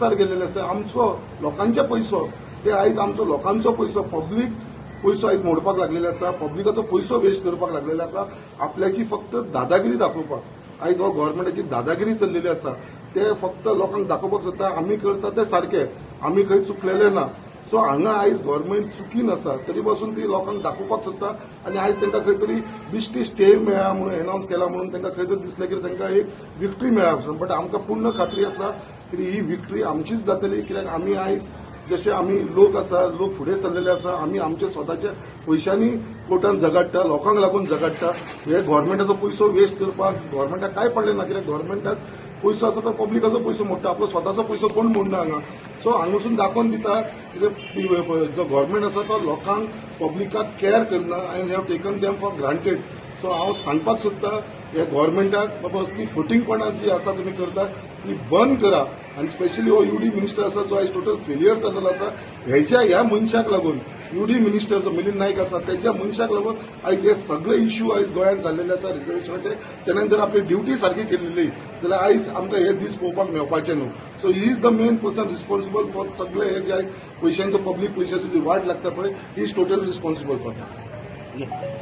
विस्तार केलेले आसा. आमचो लोकांचे पैसो ते आयज आमचो लोकांचो पैसो पब्लीक पैसो आयज मोडपाक लागलेले आसा. पब्लिकाचो पैसो वेस्ट करपाक लागलेले आसा. आपल्याची फक्त दादागिरी दाखोवपाक आयज हो गव्हर्नमेंटाची दादागिरी चल्लेली आसा. ते फक्त लोकांक दाखोवपाक सोदता आमी करता ते सारखे, आमी खंय चुकलेले ना. सो हांगा आयज गव्हर्नमेंट चुकीन आसा तरी पासून ती लोकांक दाखोवपाक सोदता आनी आयज तांकां खंय तरी बिश्टी स्टे मेळ्ळा म्हणून अनाउन्स केला म्हणून तांकां खंय तरी दिसलें की तांकां एक विक्ट्री मेळ्ळा पासून. बट आमकां पूर्ण खात्री आसा की ही विक्ट्री आमचीच जातली. कित्याक आमी आयज जशे आमी लोक आसा, लोक फुडें सरलेले आसा. आमी आमच्या स्वताच्या पैशांनी कोर्टान झगडटा, लोकांक लागून झगडटा. हे गव्हर्नमेंटाचो पैसो वेस्ट करपाक गव्हर्नमेंटाक काय पडलें ना. कित्याक गव्हर्नमेंटाक पैसो आसा तो पब्लिकाचो पैसो मोडटा, आपलो स्वताचो पैसो कोण मोडना हांगा. सो हांगासून दाखोवन दिता की जो गव्हर्नमेंट आसा तो लोकांक पब्लिकाक केअर करना आनी have taken them for granted. So हांव सांगपाक सोदता हे गव्हर्नमेंटाक बाबा असली फटींगपणां जी आसा तुमी करता ती बंद करा. आनी स्पेशली हो यूडी मिनिस्टर आसा जो आयज टोटल फेलियर जाल्लो आसा. ह्या मनशाक लागून यूडी मिनिस्टर जो मिलिंद नायक आसा त्याच्या मनशाक लागून आयज हे सगळे इश्यू आयज गोंयांत जाल्लेले आसा रिजर्वेशनाचे. तेणेन जर आपली ड्युटी सारखी केल्ली जाल्यार आयज आमकां हे दीस पळोवपाक मेळपाचे न्हू. So he is the main person responsible for सगळे हे जे आयज पयशांचो पब्लीक पयशांची जी वाट लागता पळय he is total responsible for that.